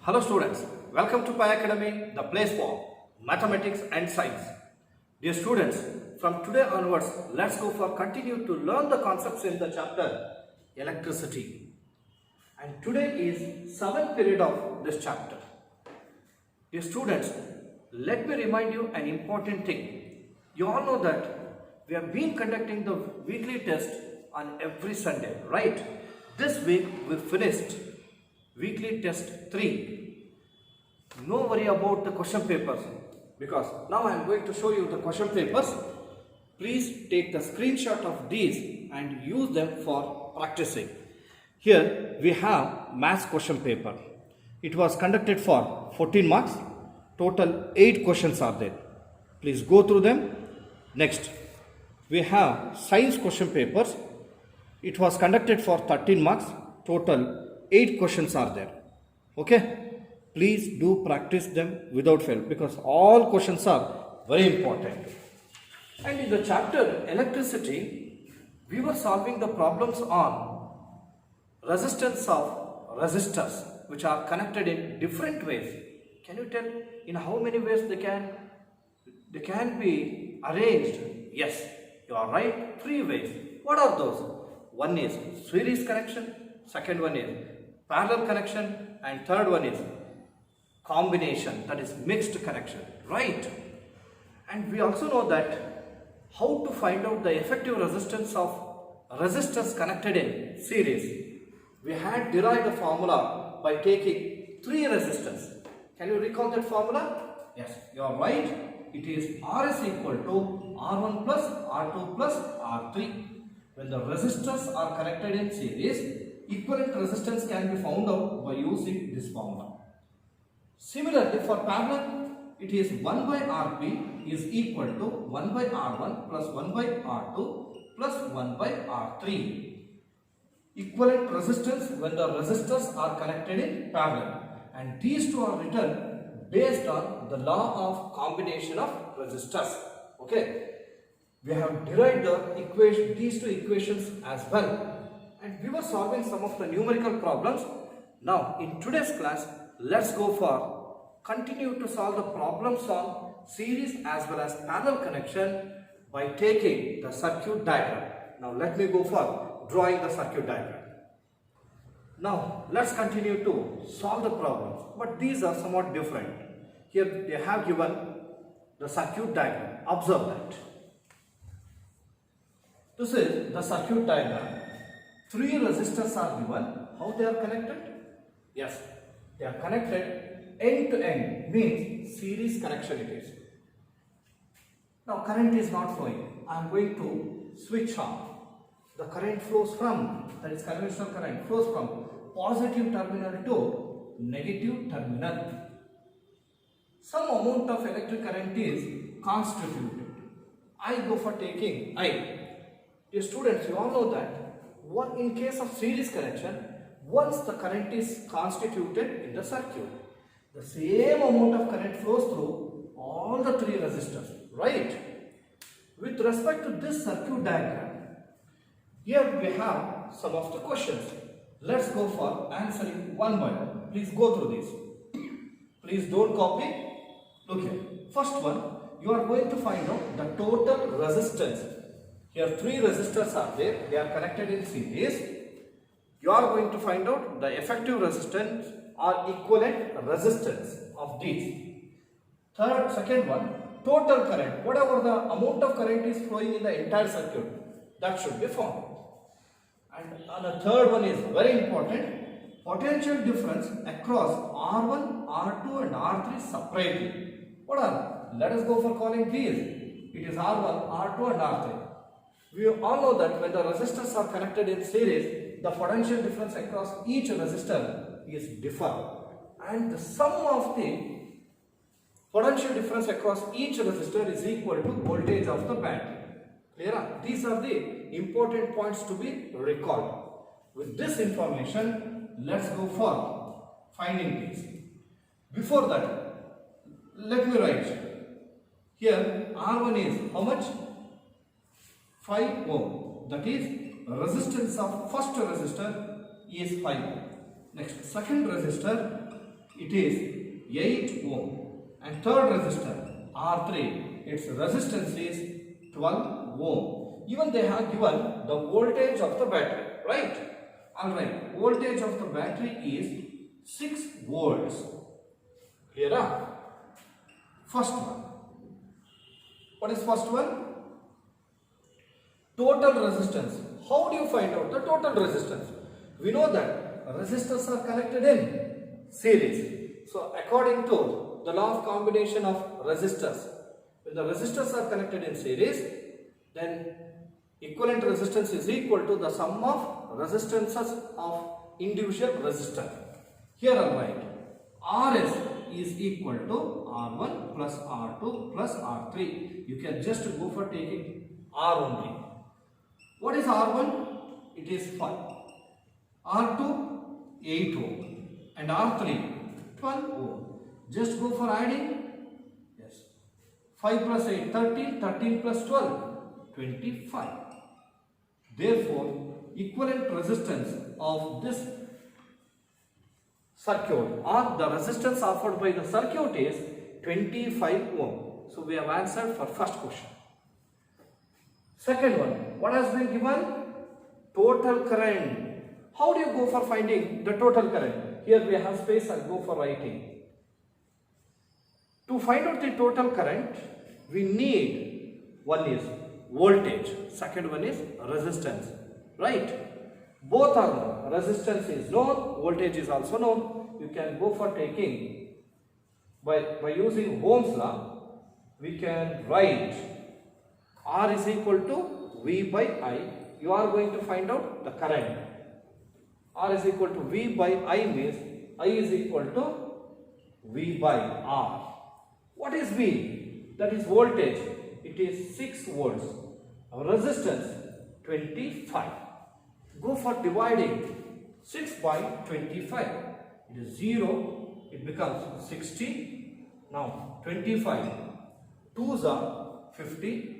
Hello students, welcome to Pi Academy, the place for mathematics and science. Dear students, from today onwards, let's go for continue to learn the concepts in the chapter electricity. And today is 7th period of this chapter. Dear students, let me remind you an important thing. You all know that we have been conducting the weekly test on every Sunday, right? This week we finished weekly test 3. No worry about the question papers because now I am going to show you the question papers. Please take the screenshot of these and use them for practicing. Here we have maths question paper. It was conducted for 14 marks. Total 8 questions are there. Please go through them. Next, we have science question papers. It was conducted for 13 marks. Total 8 questions are there. Okay? Please do practice them without fail because all questions are very important. And in the chapter electricity, we were solving the problems on resistance of resistors which are connected in different ways. Can you tell in how many ways they can be arranged? Yes, you are right. 3 ways. What are those? One is series connection, second one is parallel connection, and third one is combination, that is mixed connection, right? And we also know that how to find out the effective resistance of resistors connected in series. We had derived the formula by taking 3 resistors. Can you recall that formula? Yes, you are right. It is R is equal to R1 plus R2 plus R3. When the resistors are connected in series, equivalent resistance can be found out by using this formula. Similarly, for parallel, it is 1 by Rp is equal to 1 by R1 plus 1 by R2 plus 1 by R3. Equivalent resistance when the resistors are connected in parallel. And these two are written based on the law of combination of resistors. Okay. We have derived these two equations as well. And we were solving some of the numerical problems. Now, in today's class, let's go for continue to solve the problems on series as well as parallel connection by taking the circuit diagram. Now, let me go for drawing the circuit diagram. Now, let's continue to solve the problems, but these are somewhat different. Here, they have given the circuit diagram. Observe that. This is the circuit diagram. 3 resistors are given. How they are connected? Yes, they are connected end to end, means series connection it is. Now current is not flowing. I am going to switch on. The current flows from, that is conventional current, flows from positive terminal to negative terminal. Some amount of electric current is constituted. I go for taking I. Dear students, you all know that in case of series connection, once the current is constituted in the circuit, the same amount of current flows through all the 3 resistors, right? With respect to this circuit diagram, here we have some of the questions. Let's go for answering one by one. Please go through this. Please don't copy. Look here. First one, you are going to find out the total resistance. Here 3 resistors are there. They are connected in series. You are going to find out the effective resistance or equivalent resistance of these. Second one, total current. Whatever the amount of current is flowing in the entire circuit, that should be found. And the third one is very important. Potential difference across R1, R2 and R3 separately. What are? Let us go for calling these. It is R1, R2 and R3. We all know that when the resistors are connected in series, the potential difference across each resistor is different, and the sum of the potential difference across each resistor is equal to voltage of the battery. Clear? These are the important points to be recalled. With this information, let's go for finding these. Before that, let me write here. R1 is how much? 5 ohm. That is resistance of first resistor is 5 ohm. Next, second resistor it is 8 ohm. And third resistor R3, its resistance is 12 ohm. Even they have given the voltage of the battery, right? Alright, voltage of the battery is 6 volts. Here are first one. What is first one? Total resistance. How do you find out the total resistance? We know that resistors are connected in series. So according to the law of combination of resistors, when the resistors are connected in series, then equivalent resistance is equal to the sum of resistances of individual resistor. Here I write Rs is equal to R1 plus R2 plus R3. You can just go for taking R only. What is R1? It is 5. R2, 8 ohm. And R3, 12 ohm. Just go for adding. Yes. 5 plus 8, 13. 13 plus 12, 25. Therefore, equivalent resistance of this circuit or the resistance offered by the circuit is 25 ohm. So we have answered for first question. Second one, what has been given? Total current. How do you go for finding the total current? Here we have space and go for writing. To find out the total current, we need, one is voltage, second one is resistance, right? Both are known. Resistance is known, voltage is also known. You can go for taking, by using Ohm's law, we can write R is equal to V by I. You are going to find out the current. R is equal to V by I means I is equal to V by R. What is V? That is voltage. It is 6 volts. Resistance 25. Go for dividing 6 by 25. It is 0. It becomes 60. Now 25. 2s are 50.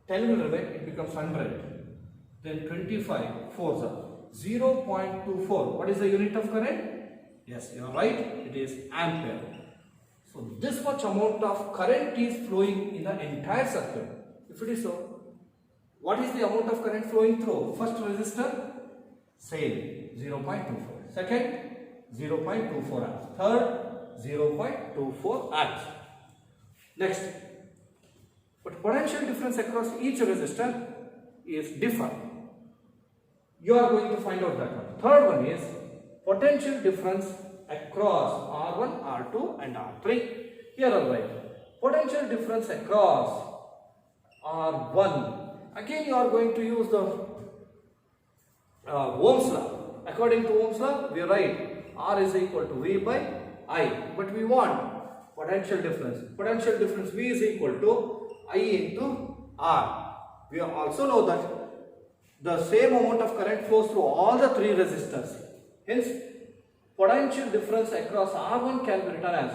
10 will remain. It becomes 100. Then 25. 4s are 0.24. What is the unit of current? Yes, you are right. It is ampere. So this much amount of current is flowing in the entire circuit. If it is so, what is the amount of current flowing through? First resistor, same 0.24. Second, 0.24 amps. Third, 0.24 amps. Next, but potential difference across each resistor is different. You are going to find out that one. Third one is potential difference across R1, R2 and R3. Here I write potential difference across R1. Again you are going to use the Ohm's law. According to Ohm's law, we write R is equal to V by I. But we want potential difference. Potential difference V is equal to I into R. We also know that the same amount of current flows through all the three resistors. Hence, potential difference across R1 can be written as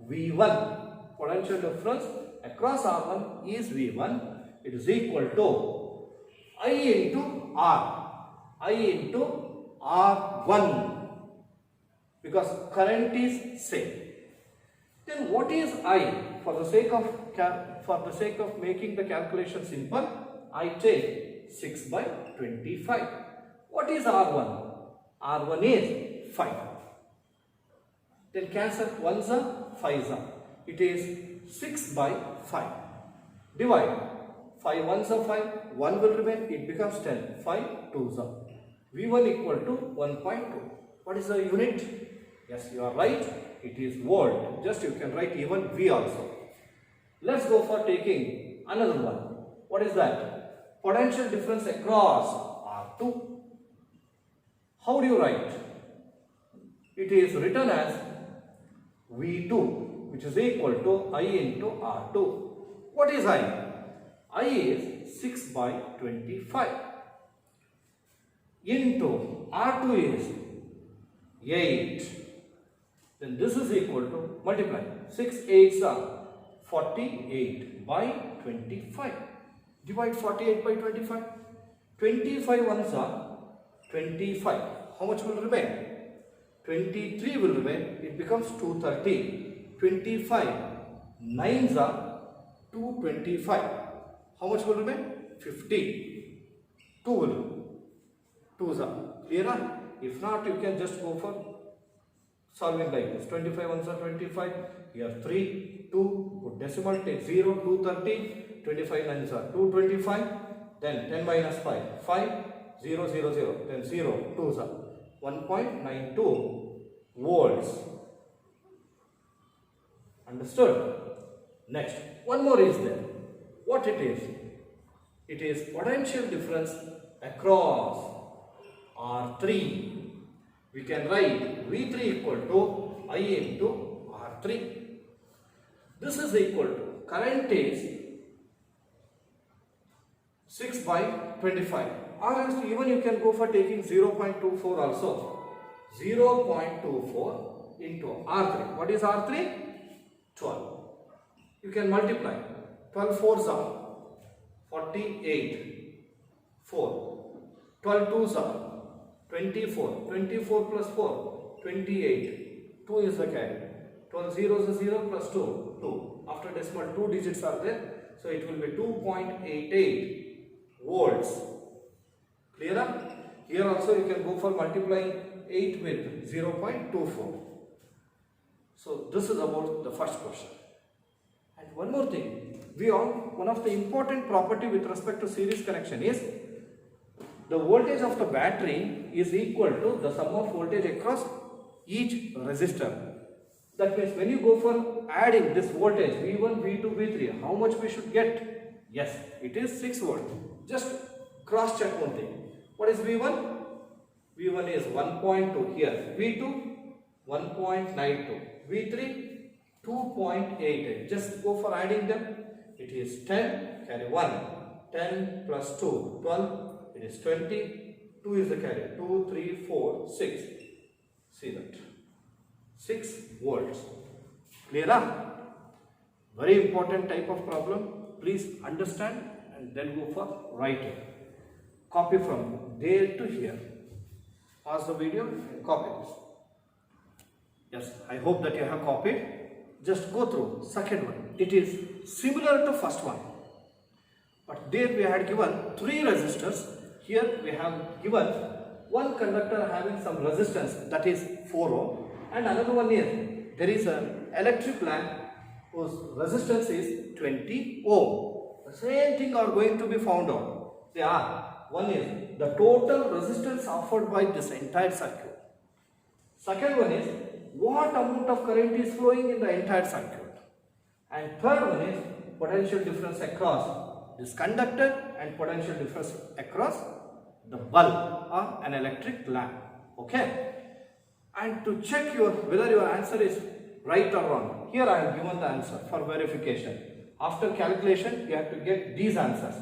V1. Potential difference across R1 is V1. It is equal to I into R. I into R1. Because current is same. Then what is I? For the sake of making the calculation simple, I take 6 by 25. What is R1? R1 is 5. Then cancel 1s are 5s are. It is 6 by 5. Divide. 5 1s are 5. 1 will remain. It becomes 10. 5 2s are. V1 equal to 1.2. What is the unit? Yes, you are right. It is volt. Just you can write even V also. Let's go for taking another one. What is that? Potential difference across R2. How do you write? It is written as V2, which is equal to I into R2. What is I? I is 6 by 25 into R2 is 8. Then this is equal to multiply. 6 8s are 48 by 25. Divide 48 by 25. 25 ones are 25. How much will remain? 23 will remain, it becomes 230. 25, 9s are 225. How much will remain? 50. 2 will remain. 2s are clear? If not, you can just go for solving like this. 25 ones are 25. Here 3, 2, put decimal, take 0, 230. 25 nines are 225. Then 10 minus 5, 5, 0, 0, 0. Then 0, 2s are 1.92 volts. Understood? Next, one more is there. What it is? It is potential difference across R3. We can write V3 equal to I into R3. This is equal to current is 6 by 25. Or else even you can go for taking 0.24 also. 0.24 into R3. What is R3? 12. You can multiply. 12 4s are 48. 4. 12 2s are 24. 24 plus 4, 28. 2 is the carry. 12 zeros is 0 plus 2, 2. After decimal, 2 digits are there. So it will be 2.88 volts. Clear up? Here also you can go for multiplying 8 with 0.24. So this is about the first question. And one more thing, one of the important property with respect to series connection is the voltage of the battery is equal to the sum of voltage across each resistor. That means when you go for adding this voltage V1, V2, V3, how much we should get? Yes, it is 6 volt. Just cross check one thing. What is V1? V1 is 1.2 here. V2 1.92. V3 2.88. Just go for adding them. It is 10, carry 1. 10 plus 2, 12. It is 20. 2 is the carry. 2, 3, 4, 6. See that. 6 volts. Clear up? Very important type of problem. Please understand and then go for writing. Copy from there to here. Pause the video and copy this. Yes, I hope that you have copied. Just go through second one. It is similar to first one. But there we had given 3 resistors. Here we have given one conductor having some resistance, that is 4 ohm, and another one is there is an electric lamp whose resistance is 20 ohm. The same thing are going to be found out. They are, one is the total resistance offered by this entire circuit. Second one is what amount of current is flowing in the entire circuit. And third one is potential difference across this conductor and potential difference across the bulb or an electric lamp. Okay? And to check whether your answer is right or wrong, here I have given the answer for verification. After calculation, you have to get these answers.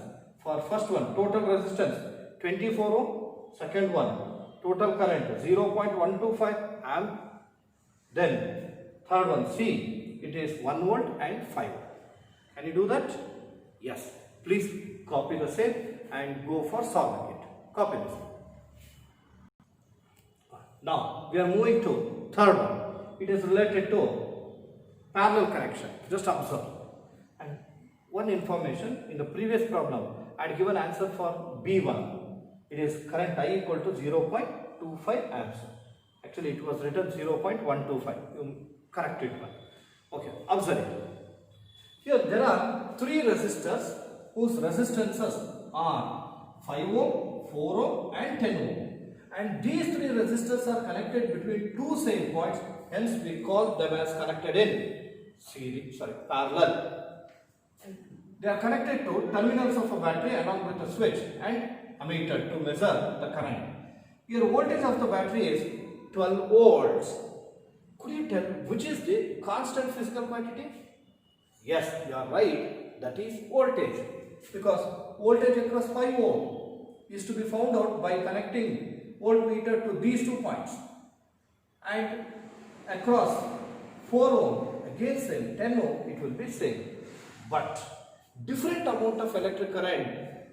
For first one, total resistance 24 ohm. Second one, total current 0.125 amp. Then third one, C, it is 1 volt and 5 volt. Can you do that? Yes. Please copy the same and go for solving it. Copy this. Now we are moving to third one. It is related to parallel connection. Just observe. And one information, in the previous problem I had given answer for B1. It is current I equal to 0.25 amps. Actually it was written 0.125. You correct it. Okay, observe it. Here there are 3 resistors whose resistances are 5 ohm, 4 ohm and 10 ohm. And these 3 resistors are connected between 2 same points, hence we call them as connected in parallel. And they are connected to terminals of a battery along with a switch and ammeter to measure the current. Your voltage of the battery is 12 volts. Could you tell which is the constant physical quantity? Yes, you are right. That is voltage. Because voltage across 5 ohm is to be found out by connecting voltmeter to these 2 points. And across 4 ohm, again same, 10 ohm, it will be same. But different amount of electric current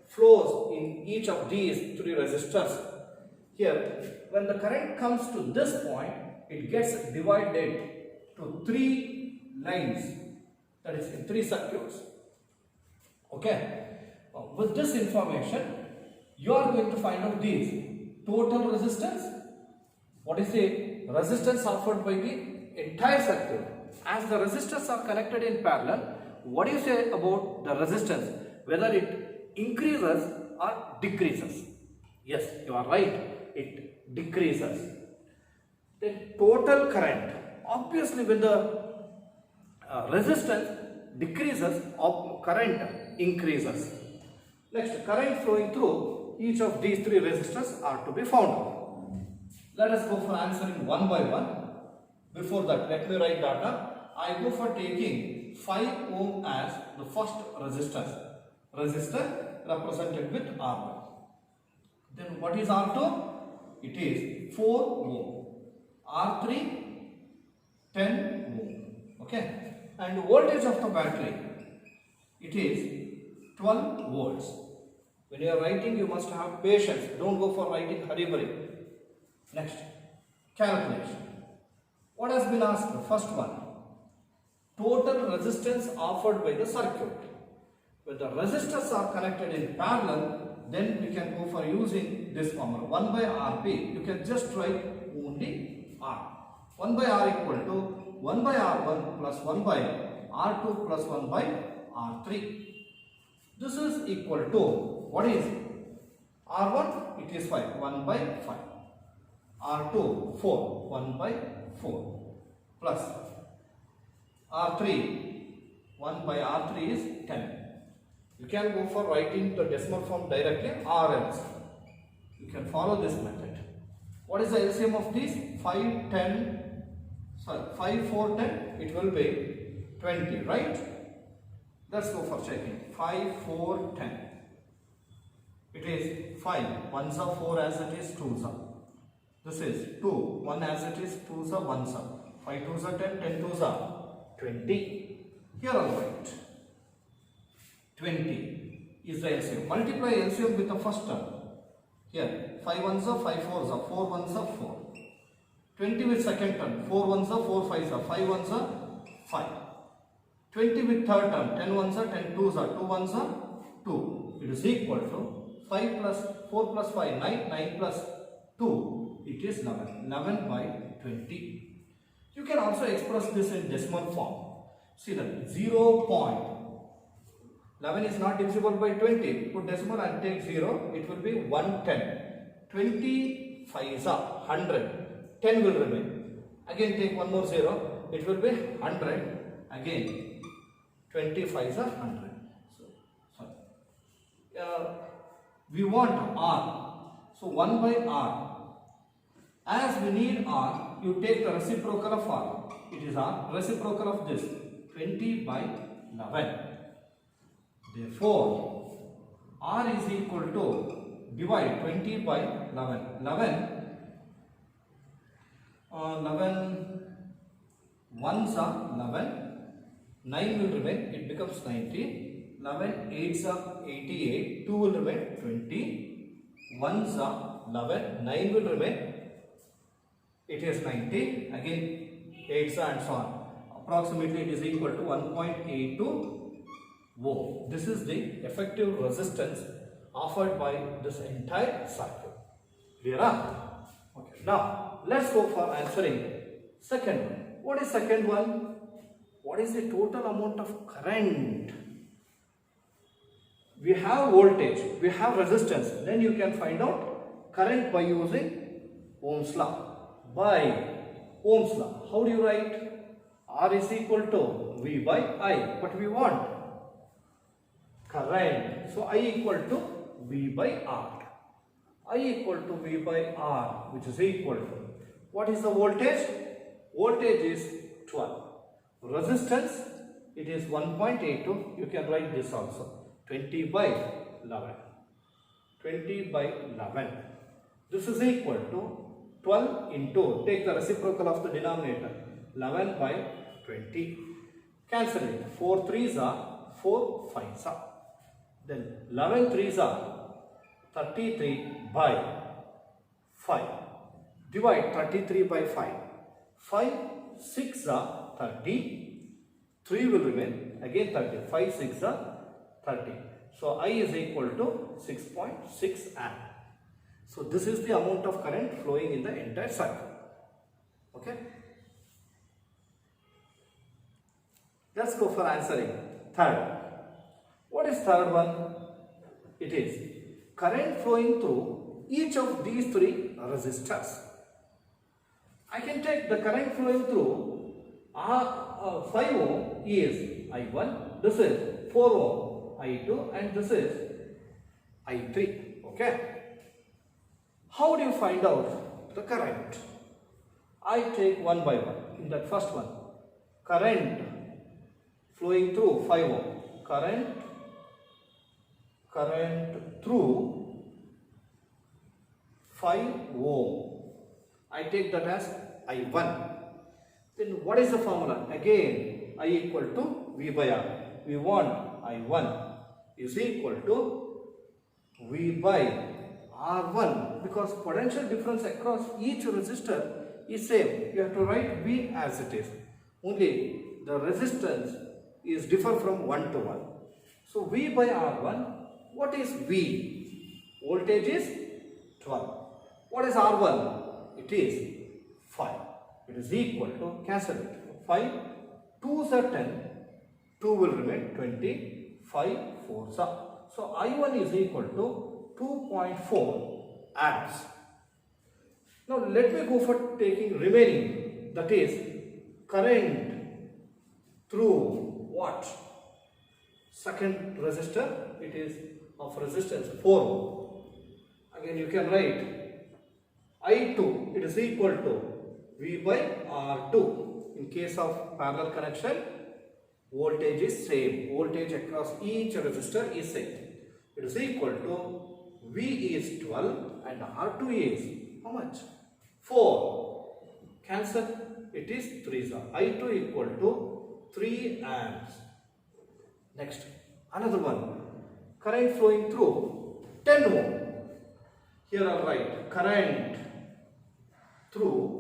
flows in each of these 3 resistors. Here, when the current comes to this point, it gets divided to 3 lines, that is in 3 circuits. Okay. With this information, you are going to find out these: total resistance. What is the resistance offered by the entire circuit? As the resistors are connected in parallel, what do you say about the resistance? Whether it increases or decreases? Yes, you are right. It decreases. Then total current. Obviously, when the resistance decreases, current increases. Next, current flowing through each of these 3 resistors are to be found out. Let us go for answering one by one. Before that, let me write data. I go for taking 5 ohm as the first resistor represented with R1. Then what is R2? It is 4 ohm. R3, 10 ohm. Okay. And voltage of the battery, it is 12 volts. When you are writing, you must have patience. Don't go for writing hurry-burry. Next, calculation. What has been asked? The first one, total resistance offered by the circuit. When the resistors are connected in parallel, then we can go for using this formula. 1 by Rp, you can just write only R. 1 by R equal to 1 by R1 plus 1 by R2 plus 1 by R3. This is equal to, what is R1? It is 5, 1 by 5. R2, 4, 1 by 4. Plus R3, 1 by R3 is 10. You can go for writing the decimal form directly or else. You can follow this method. What is the LCM of these? 5, 4, 10. It will be 20, right? Let's go for checking. 5, 4, 10. It is 5. 1s are 4 as it is 2s are. This is 2. 1 as it is 2s are 1s are. 5 2s are 10. 10 2s are 20. Here I'll write 20 is the LCM. Multiply LCM with the first term. Here 5 1s are 5 4s are. 4 1s are 4. 20 with second term. 4 1s are 4 5s are. 5 1s are 5. 20 with third term. 10 1s are 10 2s are. 2 1s are 2. It is equal to 5 plus 4 plus 5 9. 9 plus 2. It is 11. 11 by 20. You can also express this in decimal form. See that 0.11 is not divisible by 20. Put decimal and take 0. It will be 110. 25 is 100. 10 will remain. Again take one more 0. It will be 100. Again 25 is 100. So, we want R. So 1 by R. As we need R, you take the reciprocal of R. It is R. Reciprocal of this. 20 by 11. Therefore, R is equal to, divide 20 by 11. 11 ones are 11. 9 will remain. It becomes 90. 11 8s are 88. 2 will remain 20. 1s are 11. 9 will remain. It is 90. Again 8s are and so on. Approximately it is equal to 1.82 ohm. This is the effective resistance offered by this entire circuit. Clear? Okay. Now let's go for answering second one. What is second one? What is the total amount of current? We have voltage, we have resistance. Then you can find out current by using Ohm's law. By Ohm's law. How do you write? R is equal to V by I. But we want current. So I equal to V by R. I equal to V by R, which is equal to, what is the voltage? Voltage is 12. Resistance, it is 1.82. You can write this also. 20 by 11. 20 by 11. This is equal to 12 into, take the reciprocal of the denominator, 11 by 20. Cancel it. 4 3s are 4 5s are. Then 11 3s are 33 by 5. Divide 33 by 5. 5 6 are 30. 3 will remain. Again 30. 5 6 are 30. So I is equal to 6.6 amp. So this is the amount of current flowing in the entire circuit. Okay. Let's go for answering. Third. What is third one? It is current flowing through each of these three resistors. I can take the current flowing through 5 ohm is I1, this is 4 ohm I2, and this is I3. Okay. How do you find out the current? I take one by one. In that first one, current flowing through 5 ohm, current through 5 ohm. I take that as I1. Then what is the formula? Again, I equal to V by R. We want I1 is equal to V by R1 because potential difference across each resistor is same. You have to write V as it is. Only the resistance is differ from 1 to 1. So V by R1, what is V? Voltage is 12. What is R1? It is 5. It is equal to, cancel it. 5, 2s are 10, 2 will remain 20, 5 4s are. So I1 is equal to 2.4 amps. Now let me go for taking remaining, that is current through what? Second resistor, it is of resistance 4 ohm. Again you can write I2, it is equal to V by R2. In case of parallel connection, voltage is same. Voltage across each resistor is same. It is equal to V is 12 and R2 is how much? 4. Cancel. It is 3. I2 equal to 3 amps. Next, another one. Current flowing through 10 ohm. Here I write current through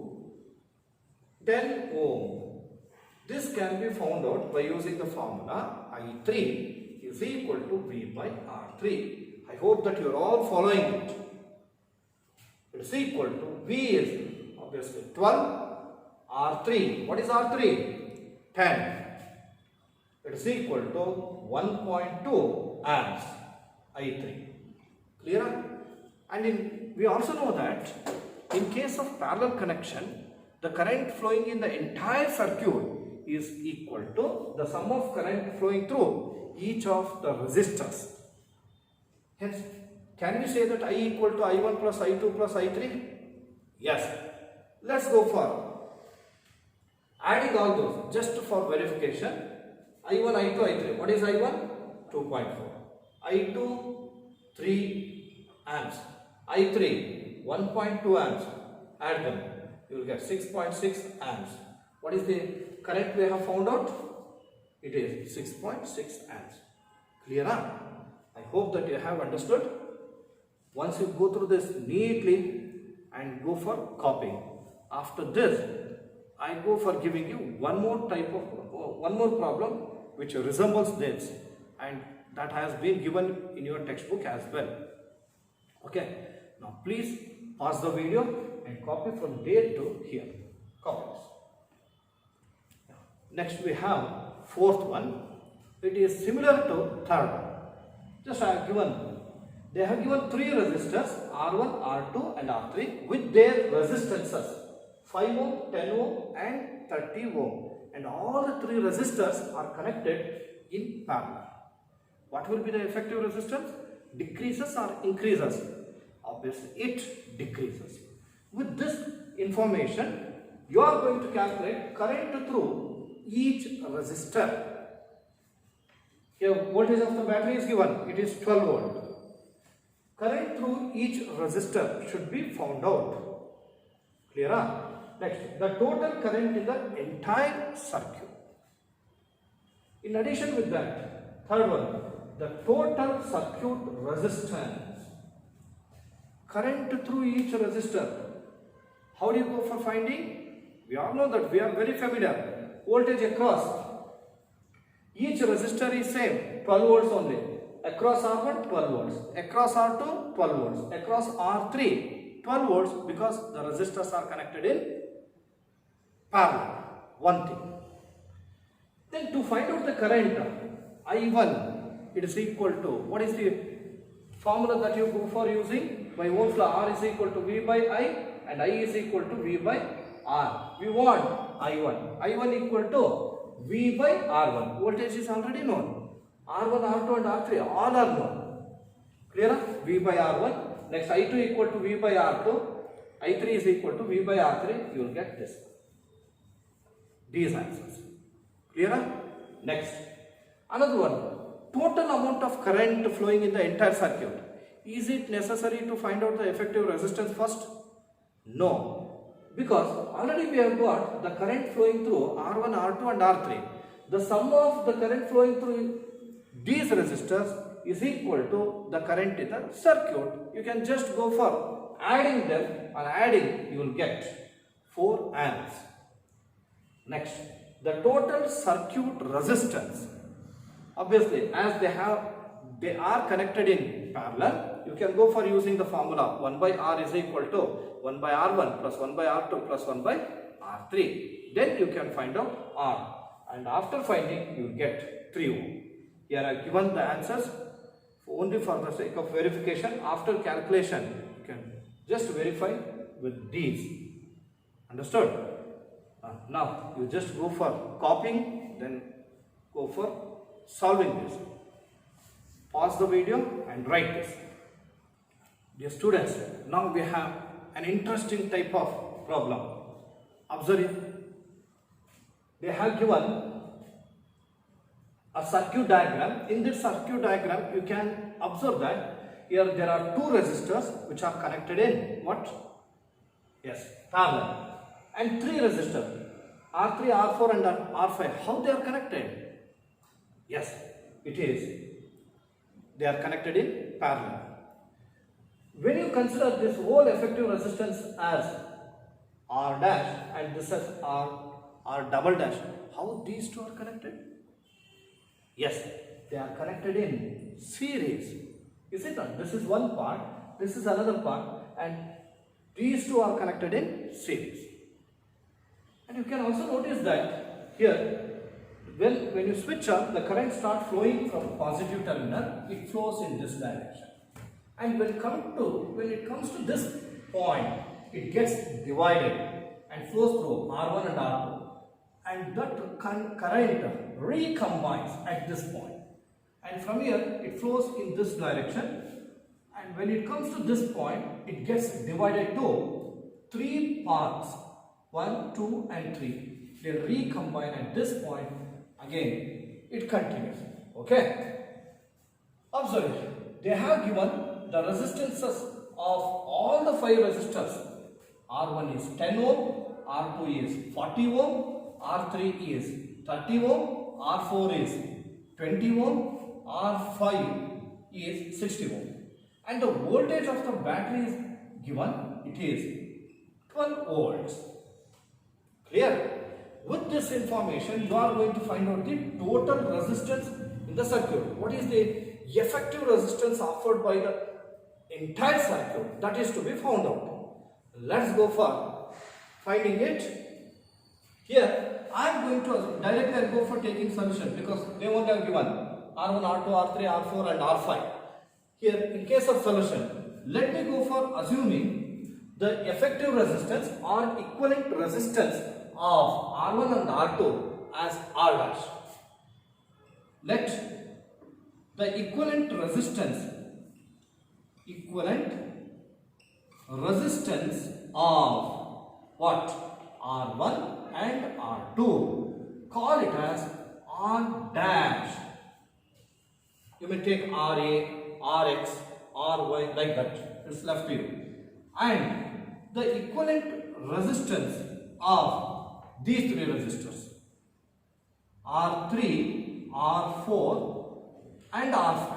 10 ohm. This can be found out by using the formula I3 is equal to V by R3. I hope that you are all following it. It is equal to V is obviously 12, R3. What is R3? 10. It is equal to 1.2 amps I3. Clear? And we also know that in case of parallel connection, the current flowing in the entire circuit is equal to the sum of current flowing through each of the resistors. Hence, can we say that I equal to I1 plus I2 plus I3? Yes. Let's go for adding all those just for verification. I1, I2, I3. What is I1? 2.4. I2, 3 amps. I3, 1.2 amps. Add them. You will get 6.6 amps. What is the current we have found out? It is 6.6 amps. Clear? I hope that you have understood. Once you go through this neatly and go for copying. After this, I go for giving you one more problem which resembles this, and that has been given in your textbook as well. Okay. Now please pause the video and copy from there to here. Copy this. Next we have fourth one. It is similar to third one. Just they have given three resistors R1, R2 and R3 with their resistances 5 ohm, 10 ohm and 30 ohm, and all the three resistors are connected in parallel. What will be the effective resistance? Decreases or increases? Obviously it decreases. With this information, you are going to calculate current through each resistor. Here voltage of the battery is given, it is 12 volt. Current through each resistor should be found out. Clear? Next, the total current in the entire circuit. In addition with that, third one, the total circuit resistance. Current through each resistor. How do you go for finding? We all know that, we are very familiar. Voltage across each resistor is same, 12 volts only. Across R1, 12 volts. Across R2, 12 volts. Across R3, 12 volts, because the resistors are connected in parallel. One thing. Then to find out the current, I1, it is equal to, what is the formula that you go for using? By Ohm's law, R is equal to V by I and I is equal to V by R. We want I1. I1 equal to V by R1. Voltage is already known. R1, R2 and R3 all are known. Clear? V by R1. Next I2 equal to V by R2. I3 is equal to V by R3. You will get this. These answers. Clear? Next. Another one. Total amount of current flowing in the entire circuit. Is it necessary to find out the effective resistance first? No. Because already we have got the current flowing through R1, R2 and R3. The sum of the current flowing through these resistors is equal to the current in the circuit. You can just go for adding them, and adding you will get 4 amps. Next, the total circuit resistance. Obviously, as they are connected in parallel, you can go for using the formula 1 by R is equal to 1 by R1 plus 1 by R2 plus 1 by R3. Then you can find out R, and after finding you will get 3 ohm. Here I have given the answers only for the sake of verification. After calculation, you can just verify with these. Understood? Now you just go for copying, then go for solving this. Pause the video and write this. Dear students, now we have an interesting type of problem. Observe it. They have given a circuit diagram. In this circuit diagram, you can observe that here there are 2 resistors which are connected in what? Yes, parallel. And 3 resistors, R3, R4 and R5. How they are connected? Yes, it is. They are connected in parallel. When you consider this whole effective resistance as R dash and this as R double dash, how these two are connected? Yes, they are connected in series. Is it not? This is one part, this is another part, and these two are connected in series. And you can also notice that here, when you switch on, the current starts flowing from positive terminal, it flows in this direction. And when it comes to this point, it gets divided and flows through R1 and R2. And that current recombines at this point. And from here, it flows in this direction. And when it comes to this point, it gets divided to 3 parts. 1, 2 and 3. They recombine at this point. Again, it continues. Okay? Observe it. They have given the resistances of all the 5 resistors. R1 is 10 ohm, R2 is 40 ohm, R3 is 30 ohm, R4 is 20 ohm, R5 is 60 ohm. And the voltage of the battery is given, it is 12 volts. Clear? With this information, you are going to find out the total resistance in the circuit. What is the effective resistance offered by the entire circuit? That is to be found out. Let's go for finding it. Here, I am going to directly go for taking solution because they won't have given R1, R2, R3, R4 and R5. Here, in case of solution, let me go for assuming the effective resistance or equivalent resistance of R1 and R2 as R dash. Let the equivalent resistance of what? R1 and R2. Call it as R dash. You may take RA, RX, RY like that. It's left to you. And the equivalent resistance of these 3 resistors, R3, R4 and R5,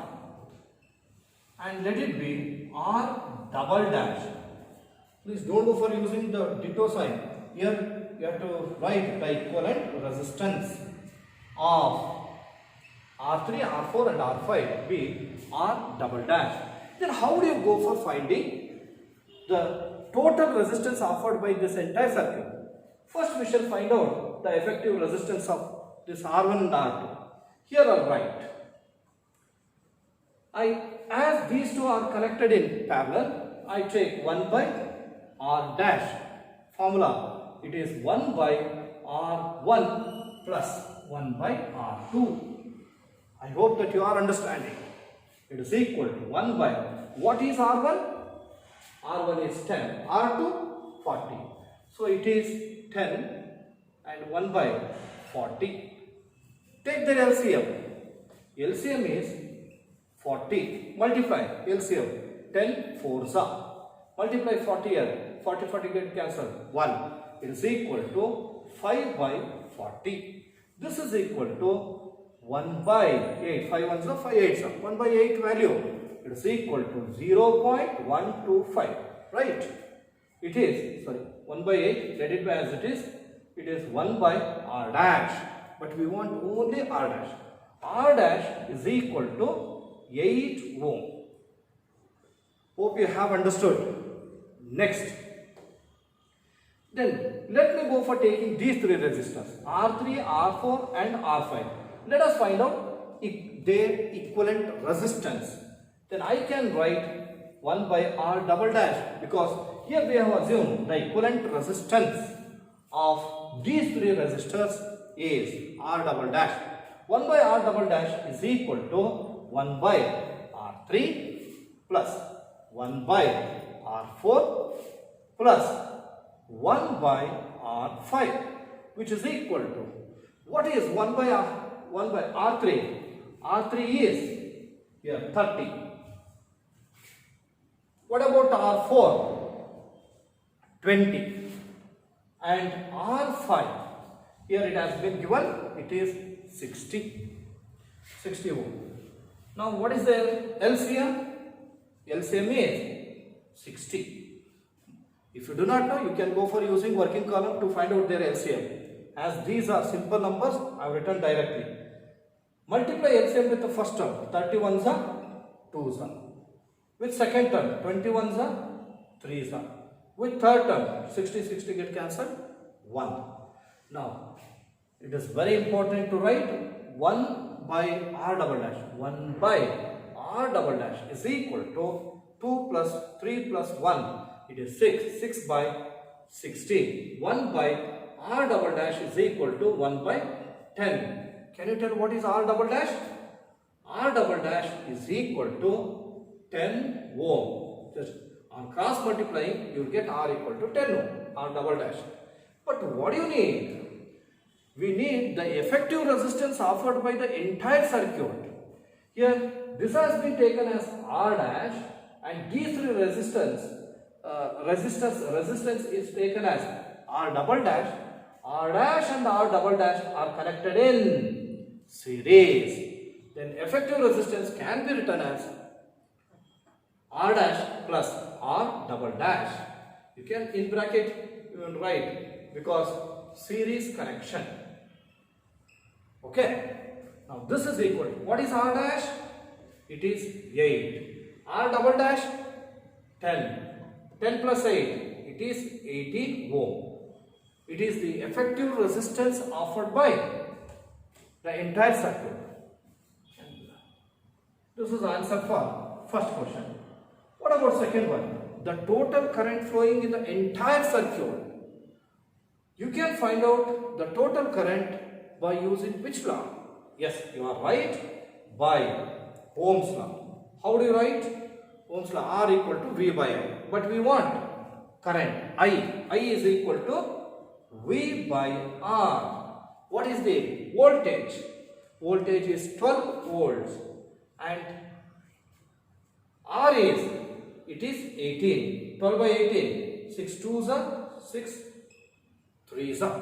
and let it be R double dash. Please don't go for using the ditto sign. Here you have to write the equivalent resistance of R3, R4 and R5 be R double dash. Then how do you go for finding the total resistance offered by this entire circuit? First we shall find out the effective resistance of this R1 and R2. Here I'll write. As these two are connected in parallel, I take 1 by R dash. Formula, it is 1 by R1 plus 1 by R2. I hope that you are understanding. It is equal to 1 by, what is R1? R1 is 10, R2 40. So it is 10 and 1 by 40. Take the LCM. LCM is 40. Multiply LCM. 10 4s are. Multiply 40 here. 40 get cancelled. 1. It is equal to 5 by 40. This is equal to 1 by 8. 5 ones are 5 8s are. 1 by 8 value. It is equal to 0.125. Right? It is, 1 by 8. Let it be as it is. It is 1 by R dash. But we want only R dash. R dash is equal to 8 ohm. Hope you have understood. Next. Then let me go for taking these three resistors, R3, R4 and R5. Let us find out their equivalent resistance. Then I can write 1 by R double dash, because here we have assumed the equivalent resistance of these three resistors is R double dash. 1 by R double dash is equal to 1 by R3 plus 1 by R4 plus 1 by R5, which is equal to, what is 1 by R3? R3 is here 30. What about R4? 20. And R5, here it has been given, it is 60 ohm. Now what is the LCM? LCM is 60. If you do not know, you can go for using working column to find out their LCM. As these are simple numbers, I have written directly. Multiply LCM with the first term. 31s are 2s are. With second term, 21s are 3s are. With third term, 60 get cancelled, 1. Now, it is very important to write 1 by R double dash. 1 by R double dash is equal to 2 plus 3 plus 1. It is 6. 6 by 16. 1 by R double dash is equal to 1 by 10. Can you tell what is R double dash? R double dash is equal to 10 ohm. Just on cross multiplying, you will get R equal to 10 ohm. R double dash. But what do you need? We need the effective resistance offered by the entire circuit. Here, this has been taken as R dash, and these three resistance is taken as R double dash. R dash and R double dash are connected in series. Then effective resistance can be written as R dash plus R double dash. You can in bracket you will write because series connection. Okay. Now this is equal to, what is R dash? It is 8. R double dash 10. 10 plus 8, it is 80 ohm. It is the effective resistance offered by the entire circuit. This is the answer for first question. What about second one? The total current flowing in the entire circuit. You can find out the total current by using which law? Yes, you are right, by Ohm's law. How do you write? Ohm's law, R equal to V by I. But we want current, I. I is equal to V by R. What is the voltage? Voltage is 12 volts and R is, it is 18. 12 by 18. 6 2s are 6 3s are.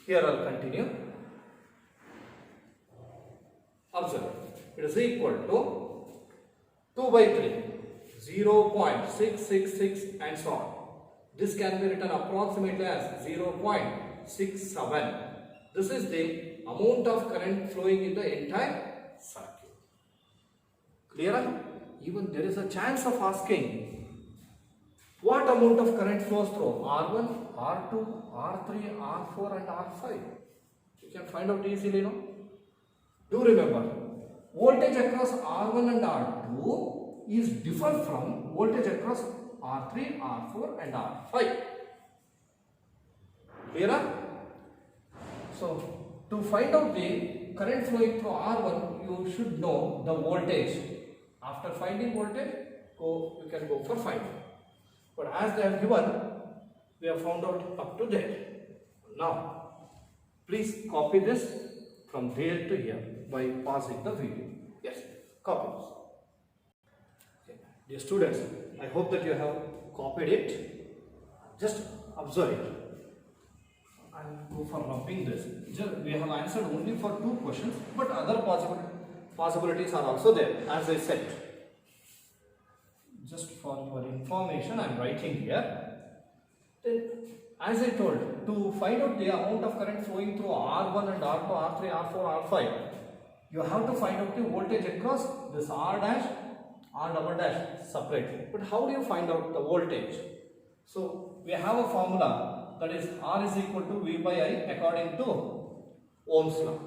Here I will continue. Observe. It is equal to 2 by 3. 0.666 and so on. This can be written approximately as 0.67. This is the amount of current flowing in the entire circuit. Clear? Even there is a chance of asking what amount of current flows through R1, R2, R3, R4 and R5. You can find out easily, no? Do remember, voltage across R1 and R2 is different from voltage across R3, R4 and R5. Clear? So, to find out the current flowing through R1, you should know the voltage. After finding voltage, you can go for finding. But as they have given, we have found out up to there. Now, please copy this from there to here by pausing the video. Yes, copy this. Okay. Dear students, I hope that you have copied it. Just observe it. I will go for rubbing this. We have answered only for 2 questions, but other possibilities are also there, as I said. Just for your information, I am writing here. Then, as I told, to find out the amount of current flowing through R1 and R2, R3, R4, R5, you have to find out the voltage across this R dash, R double dash separately. But how do you find out the voltage? So, we have a formula, that is R is equal to V by I according to Ohm's law.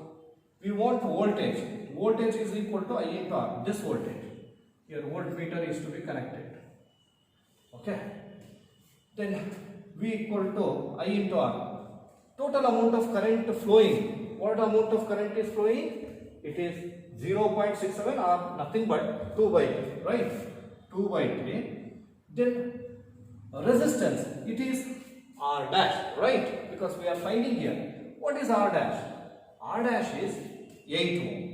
We want voltage. Voltage is equal to I into R, this voltage. Your voltmeter is to be connected. Okay. Then V equal to I into R. Total amount of current flowing. What amount of current is flowing? It is 0.67 or nothing but 2 by 3. Right? 2 by 3. Then resistance. It is R dash. Right? Because we are finding here. What is R dash? R dash is 8 ohm.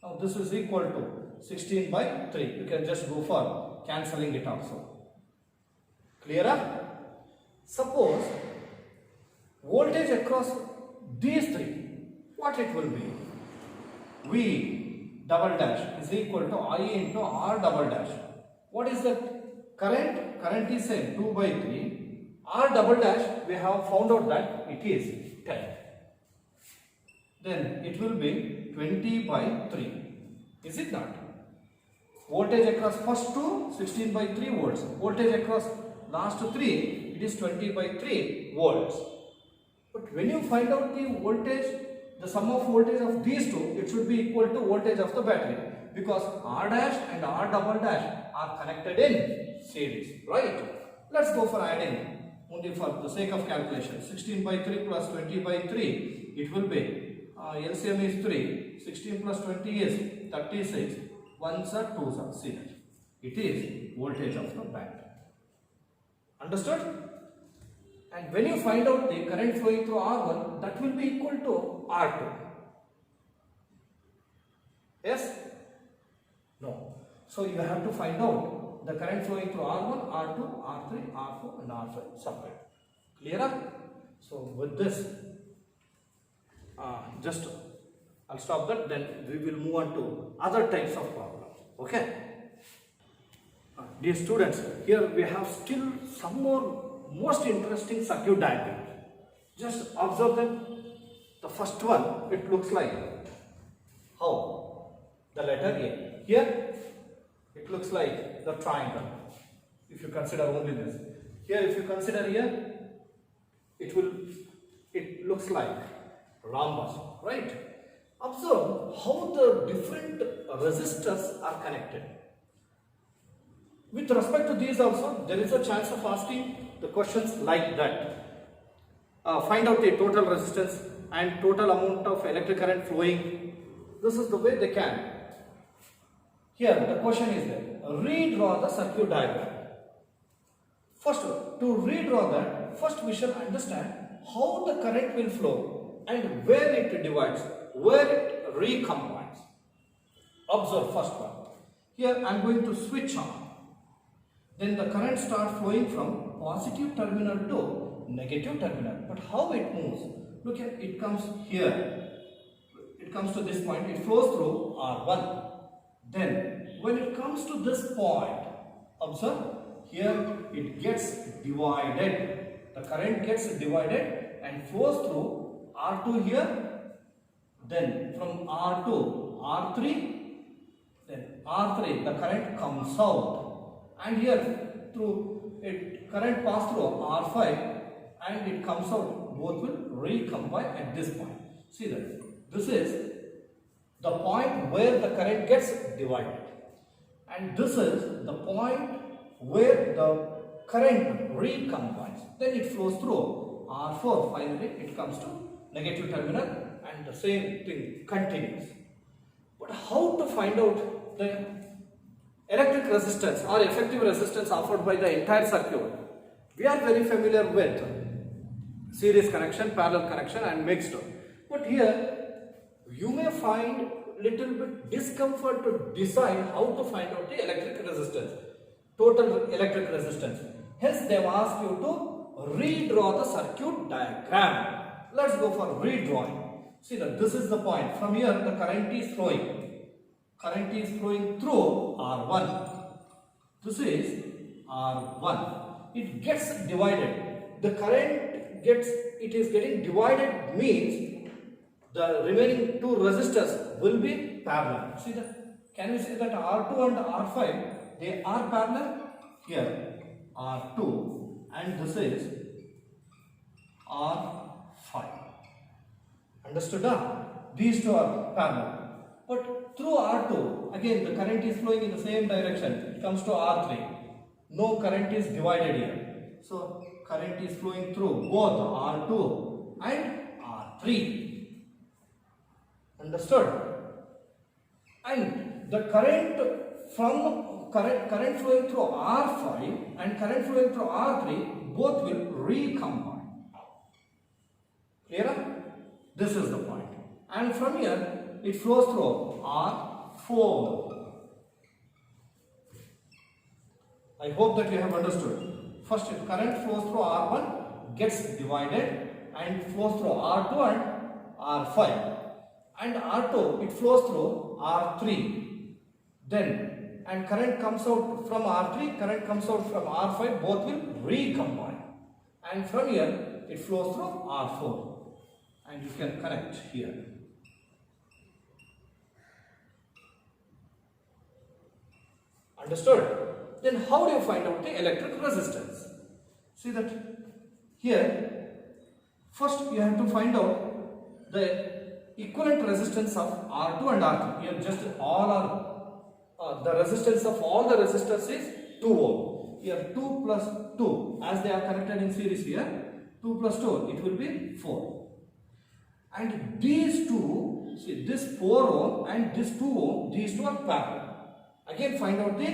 Now this is equal to 16 by 3. You can just go for cancelling it also. Clear? Suppose voltage across these 3, what it will be? V double dash is equal to I into R double dash. What is the current? Current is same 2 by 3. R double dash, we have found out that it is 10. Then it will be 20 by 3. Is it not? Voltage across first 2, 16 by 3 volts. Voltage across last 3, it is 20 by 3 volts. But when you find out the voltage, the sum of voltage of these two, it should be equal to voltage of the battery. Because R dash and R double dash are connected in series. Right? Let's go for adding. Only for the sake of calculation. 16 by 3 plus 20 by 3, it will be LCM is 3. 16 plus 20 is 36. 1s are 2s are. See that. It is voltage of the battery. Understood? And when you find out the current flowing through R1, that will be equal to R2. Yes? No. So you have to find out the current flowing through R1, R2, R3, R4 and R5 separate. Clear? So with this, I'll stop that, then we will move on to other types of problems. Okay? Dear students, here we have still some more most interesting circuit diagrams. Just observe them. The first one, it looks like how? The letter A. Here, it looks like the triangle. If you consider only this. Here, if you consider here, it looks like rhombus, right? Observe how the different resistors are connected. With respect to these also, there is a chance of asking the questions like that. Find out the total resistance and total amount of electric current flowing. This is the way they can. Here the question is there. Redraw the circuit diagram. First, to redraw that, first we shall understand how the current will flow and where it divides, where it recombines. Observe first one. Here I am going to switch on. Then the current starts flowing from positive terminal to negative terminal. But how it moves? Look at it comes here. It comes to this point. It flows through R1. Then when it comes to this point, observe here it gets divided. The current gets divided and flows through R2 here, then from R2 R3, then R3 the current comes out, and here through it current pass through R5 and it comes out, both will recombine at this point. See that this is the point where the current gets divided, and this is the point where the current recombines. Then it flows through R4, finally it comes to negative terminal, and the same thing continues. But how to find out the electric resistance or effective resistance offered by the entire circuit? We are very familiar with series connection, parallel connection and mixed. But here you may find little bit discomfort to decide how to find out the electric resistance, total electric resistance. Hence they have asked you to redraw the circuit diagram. Let's go for redrawing. See that this is the point. From here the current is flowing. Current is flowing through R1. This is R1. It gets divided. The current is getting divided means the remaining two resistors will be parallel. See that? Can we say that R2 and R5 they are parallel? Here R2 and this is R5. Understood? These two are parallel. But through R2, again the current is flowing in the same direction. It comes to R3. No current is divided here. So current is flowing through both R2 and R3. Understood? And the current flowing through R5 and current flowing through R3 both will recombine. Clear? This is the point. And from here it flows through R4. I hope that you have understood. First current flows through R1, gets divided and flows through R2 and R5. And R2 it flows through R3. Then and current comes out from R3, current comes out from R5, both will recombine. And from here it flows through R4. And you can connect here. Understood? Then how do you find out the electric resistance? See that here, first you have to find out the equivalent resistance of R2 and R3. Here just all are, the resistance of all the resistors is 2 ohm. Here 2 plus 2, as they are connected in series here, 2 plus 2, it will be 4. And these two, see this 4 ohm and this 2 ohm, these two are parallel. Again find out the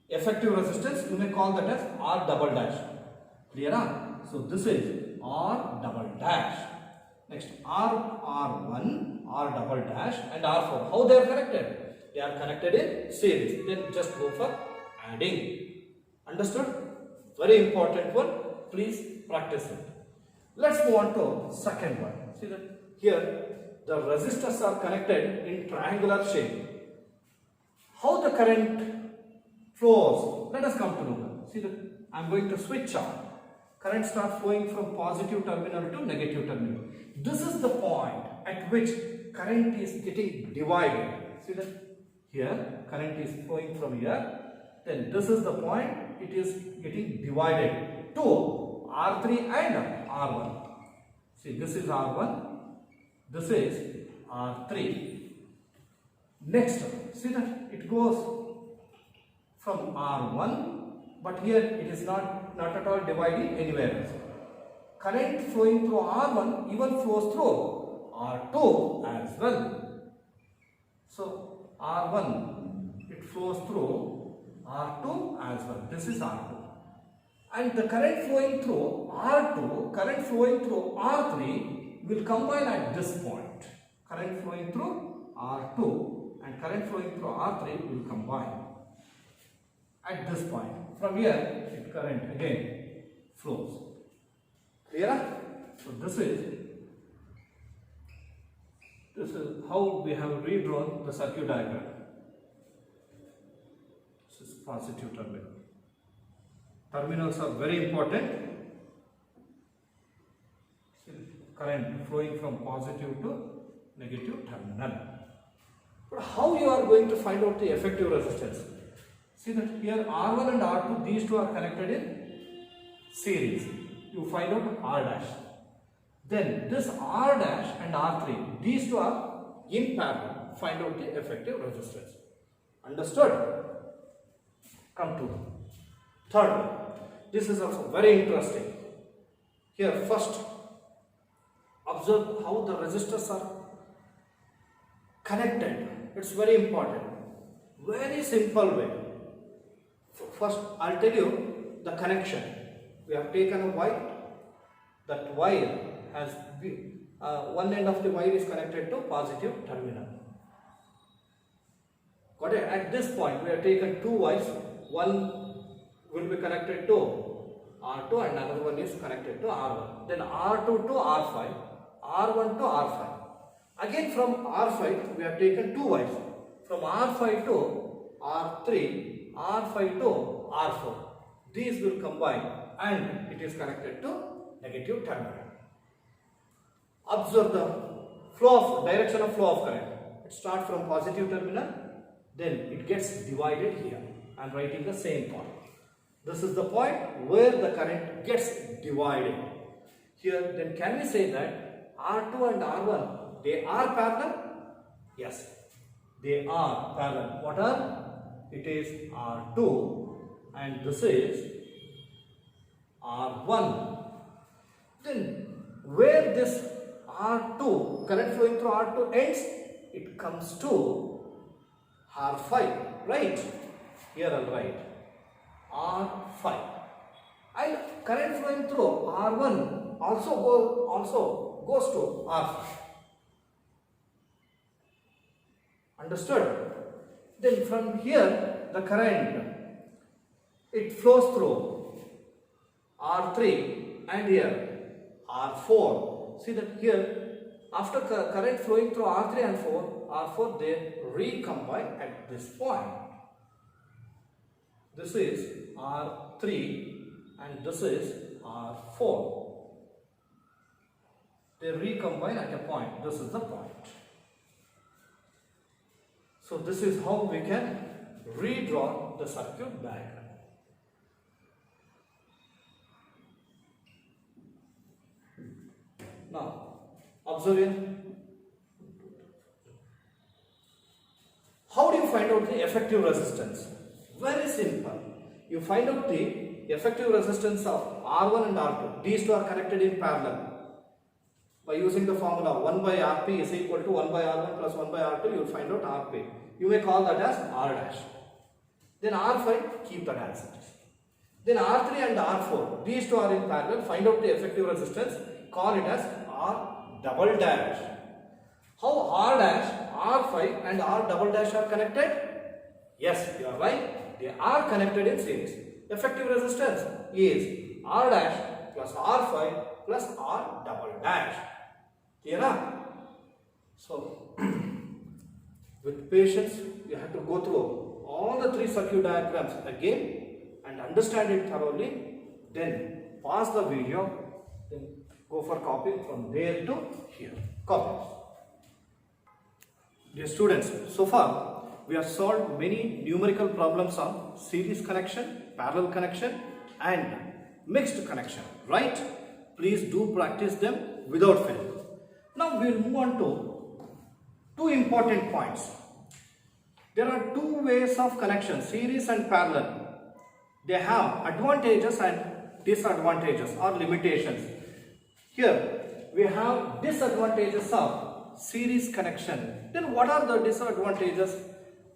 effective resistance, you may call that as R double dash. Clear? So this is R double dash. Next R1, R double dash and R4. How they are connected? They are connected in series. Then just go for adding. Understood? Very important one. Please practice it. Let's move on to second one. See that here the resistors are connected in triangular shape. How the current flows? Let us come to know. See that I am going to switch on. Current starts flowing from positive terminal to negative terminal. This is the point at which current is getting divided. See that here current is flowing from here. Then this is the point it is getting divided to R3 and R1. See this is R1. This is R3. Next, see that it goes from R1, but here it is not at all dividing anywhere else. Current flowing through R1 even flows through R2 as well. So R1 it flows through R2 as well. This is R2. And the current flowing through R2, current flowing through R3 will combine at this point. Current flowing through R2 and current flowing through R3 will combine at this point. From here, it current again flows. Clear? So this is how we have redrawn the circuit diagram. This is positive terminal. Terminals are very important. Current flowing from positive to negative terminal. But how you are going to find out the effective resistance? See that here R1 and R2, these two are connected in series. You find out R dash. Then this R dash and R3, these two are in parallel. Find out the effective resistance. Understood? Come to third. This is also very interesting. Here first, observe how the resistors are connected. It's very important. Very simple way. First, I'll tell you the connection. We have taken a wire. That wire has one end of the wire is connected to positive terminal. Got it? At this point, we have taken two wires. One will be connected to R2 and another one is connected to R1. Then R2 to R5, R1 to R5. Again from R5, we have taken two wires. From R5 to R3, R5 to R4. These will combine and it is connected to negative terminal. Observe the direction of flow of current. It starts from positive terminal, then it gets divided here. I am writing the same point. This is the point where the current gets divided. Here, then can we say that R2 and R1, they are parallel? Yes, they are parallel. What are? It is R2 and this is R1. Then where this R2, current flowing through R2 ends, it comes to R5, right? Here I'll write R5. And current flowing through R1 also goes to R5. Understood? Then from here the current, it flows through R3 and here R4. See that here after current flowing through R3 and R4 they recombine at this point. This is R3 and this is R4. They recombine at a point. This is the point. So this is how we can redraw the circuit diagram. Now, observe here. How do you find out the effective resistance? Very simple. You find out the effective resistance of R1 and R2. These two are connected in parallel. By using the formula 1 by Rp is equal to 1 by R1 plus 1 by R2, you will find out Rp. You may call that as R dash. Then R5, keep that as it is. Then R3 and R4, these two are in parallel. Find out the effective resistance. Call it as R double dash. How R dash, R5 and R double dash are connected? Yes, you are right. They are connected in series. Effective resistance is R dash plus R5 plus R double dash. Clear? So, with patience, you have to go through all the three circuit diagrams again and understand it thoroughly. Then pause the video. Then go for copying from there to here. Copy. Dear students, so far we have solved many numerical problems on series connection, parallel connection and mixed connection, right? Please do practice them without fail. Now we will move on to two important points. There are two ways of connection, series and parallel. They have advantages and disadvantages or limitations. Here we have disadvantages of series connection. Then what are the disadvantages?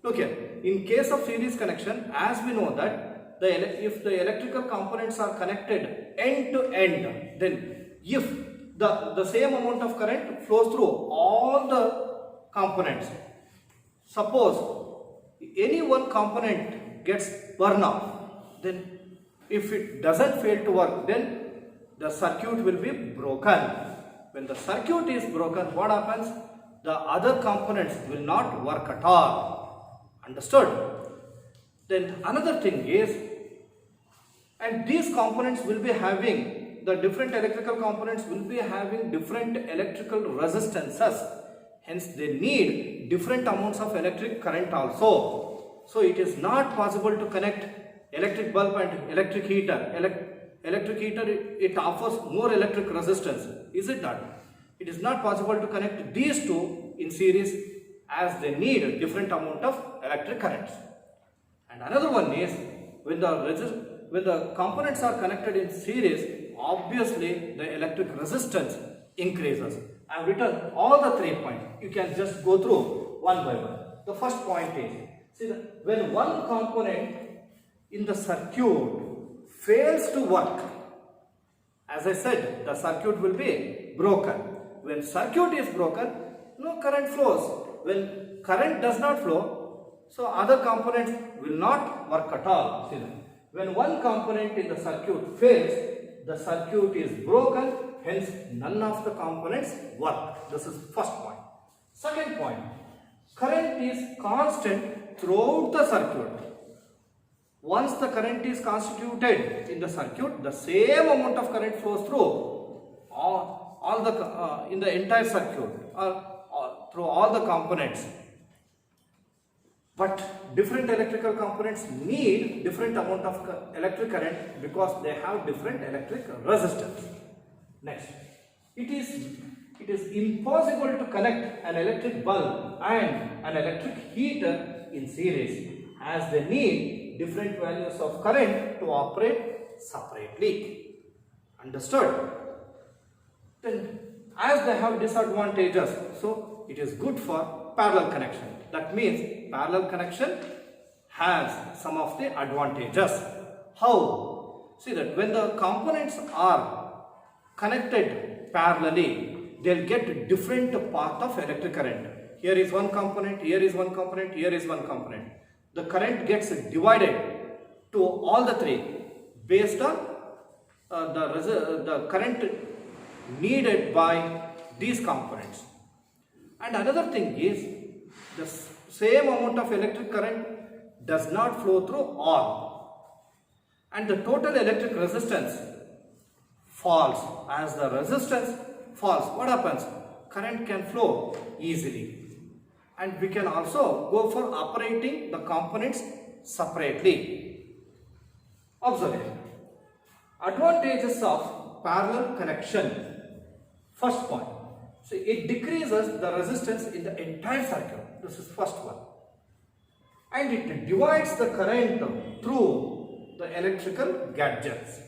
Look here, in case of series connection, as we know that if the electrical components are connected end to end, then if the same amount of current flows through all the components, suppose any one component gets burned off, then if it doesn't fail to work, then the circuit will be broken. When the circuit is broken, what happens? The other components will not work at all. Understood? Then another thing is, And these components will be having, the different electrical components will be having different electrical resistances. Hence they need different amounts of electric current also. So it is not possible to connect electric bulb and electric heater. Electric heater, it offers more electric resistance, is it not? It is not possible to connect these two in series as they need a different amount of electric currents. And another one is when the components are connected in series, obviously the electric resistance increases. I have written all the 3 points. You can just go through one by one. The first point is, see, when one component in the circuit fails to work, as I said, the circuit will be broken. When circuit is broken, no current flows. When current does not flow, so other components will not work at all. See, when one component in the circuit fails, the circuit is broken, hence none of the components work. This is first point. Second point, current is constant throughout the circuit. Once the current is constituted in the circuit, the same amount of current flows through in the entire circuit or through all the components. But different electrical components need different amount of electric current because they have different electric resistance. Next, it is impossible to connect an electric bulb and an electric heater in series as they need different values of current to operate separately. Understood? Then, as they have disadvantages, so it is good for parallel connection. That means parallel connection has some of the advantages. How? See that when the components are connected parallelly, they'll get different path of electric current. Here is one component, here is one component, here is one component. The current gets divided to all the three based on the current needed by these components. And another thing is, the same amount of electric current does not flow through all, and the total electric resistance falls. As the resistance falls, what happens? Current can flow easily, and we can also go for operating the components separately. Observation. Advantages of parallel connection. First point. So it decreases the resistance in the entire circuit. This is first one. And it divides the current through the electrical gadgets.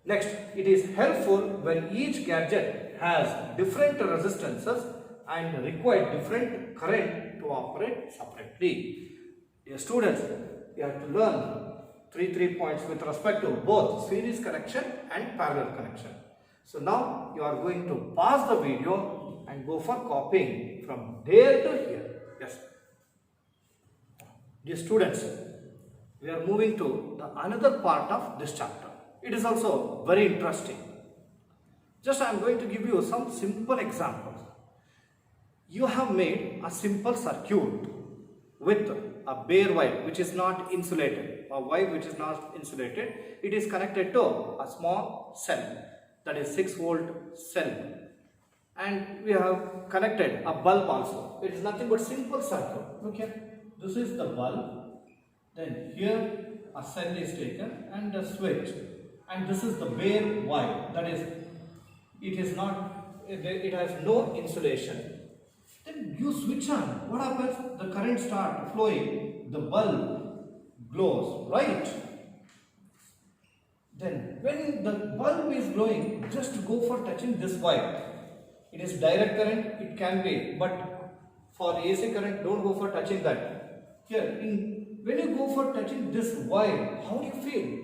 Next, it is helpful when each gadget has different resistances and require different current to operate separately. Dear students, you have to learn three points with respect to both series connection and parallel connection. So now you are going to pause the video and go for copying from there to here. Yes. Dear students, we are moving to the another part of this chapter. It is also very interesting. Just I am going to give you some simple examples. You have made a simple circuit with a bare wire which is not insulated, a wire which is not insulated. It is connected to a small cell, that is 6-volt cell, and we have connected a bulb also. It is nothing but simple circuit. Okay, this is the bulb, then here a cell is taken and a switch, and this is the bare wire, that is it has no insulation. Then you switch on, what happens? The current starts flowing, the bulb glows, right? Then when the bulb is glowing, just go for touching this wire. It is direct current, it can be, but for AC current, don't go for touching that. Here, when you go for touching this wire, how do you feel?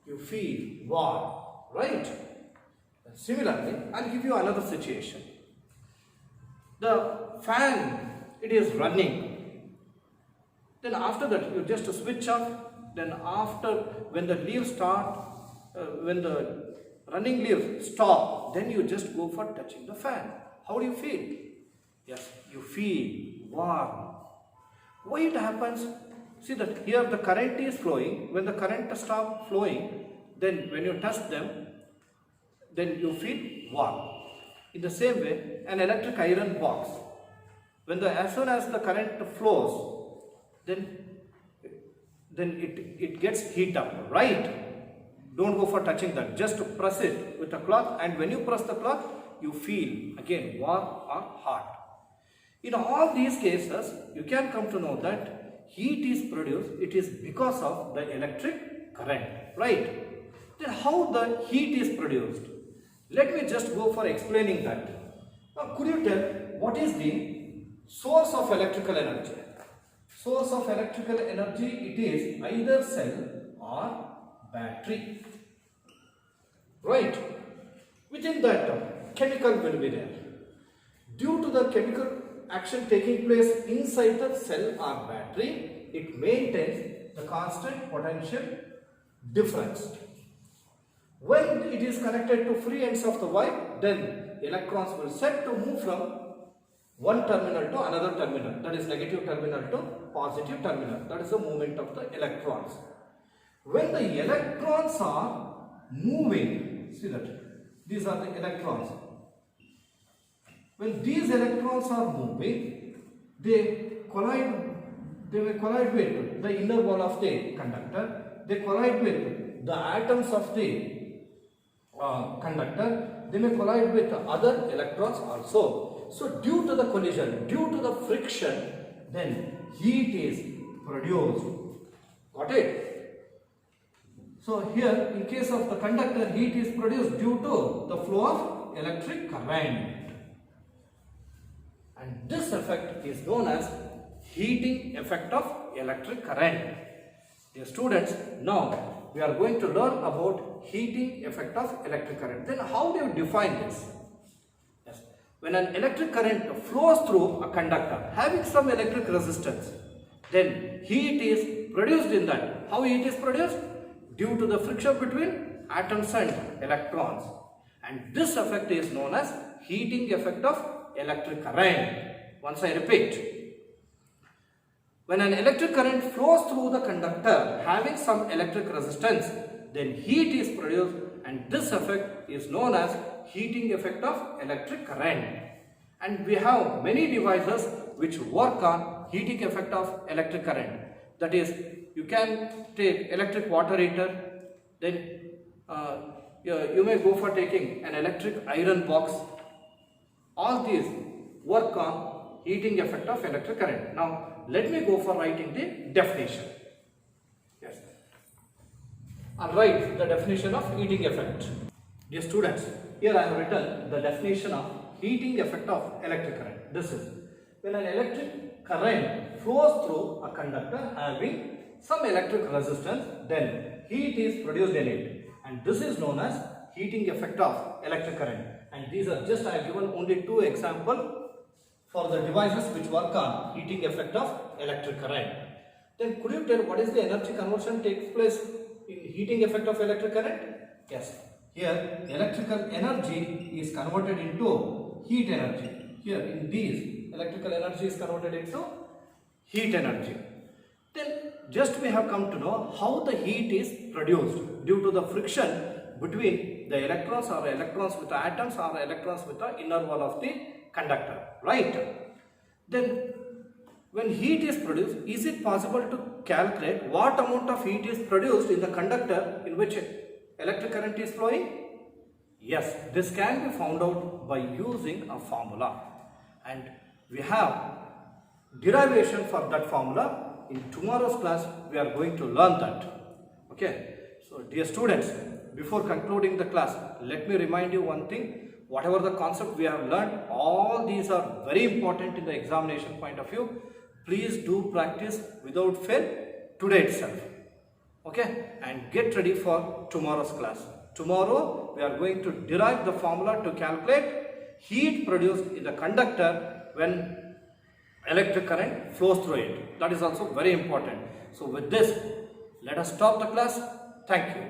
You feel warm, right? Similarly, I'll give you another situation. The fan, it is running. Then after that, you just switch off. Then after, when the leaves start, when the running leaves stop, then you just go for touching the fan. How do you feel? Yes, you feel warm. Why it happens? See that here the current is flowing. When the current stops flowing, then when you touch them, then you feel warm. In the same way, an electric iron box, as soon as the current flows, then it gets heat up, right? Don't go for touching that. Just press it with a cloth, and when you press the cloth, you feel again warm or hot. In all these cases, you can come to know that heat is produced. It is because of the electric current, right? Then how the heat is produced? Let me just go for explaining that. Now, could you tell what is the source of electrical energy? Source of electrical energy, it is either cell or battery, right? Within that, chemical will be there. Due to the chemical action taking place inside the cell or battery, it maintains the constant potential difference. When it is connected to free ends of the wire, then electrons will set to move from one terminal to another terminal, that is negative terminal to positive terminal. That is the movement of the electrons. When the electrons are moving, see that these are the electrons. When these electrons are moving, they will collide with the inner wall of the conductor. They collide with the atoms of the conductor. They may collide with other electrons also. So due to the collision, due to the friction, then heat is produced. Got it? So here, in case of the conductor, heat is produced due to the flow of electric current. And this effect is known as heating effect of electric current. Dear students, now we are going to learn about heating effect of electric current. Then how do you define this? Yes. When an electric current flows through a conductor having some electric resistance, then heat is produced in that. How heat is produced? Due to the friction between atoms and electrons. And this effect is known as heating effect of electric current. Once I repeat. When an electric current flows through the conductor having some electric resistance, then heat is produced, and this effect is known as heating effect of electric current. And we have many devices which work on heating effect of electric current. That is, you can take electric water heater, then you may go for taking an electric iron box. All these work on heating effect of electric current. Now, let me go for writing the definition. Yes. I'll write the definition of heating effect. Dear students, here I have written the definition of heating effect of electric current. This is when an electric current flows through a conductor having some electric resistance, then heat is produced in it. And this is known as heating effect of electric current. And these are just, I have given only two examples for the devices which work on heating effect of electric current. Then could you tell what is the energy conversion takes place in heating effect of electric current? Yes. Here electrical energy is converted into heat energy. Here in these electrical energy is converted into heat energy. Then just we have come to know how the heat is produced due to the friction between the electrons or electrons with the atoms or electrons with the inner wall of the conductor, right? Then when heat is produced, is it possible to calculate what amount of heat is produced in the conductor in which electric current is flowing? Yes, this can be found out by using a formula, and we have derivation for that formula. In tomorrow's class, we are going to learn that. Okay, so dear students, before concluding the class, let me remind you one thing. Whatever the concept we have learned, all these are very important in the examination point of view. Please do practice without fail today itself. Okay, and get ready for tomorrow's class. Tomorrow we are going to derive the formula to calculate heat produced in the conductor when electric current flows through it. That is also very important. So with this, let us stop the class. Thank you.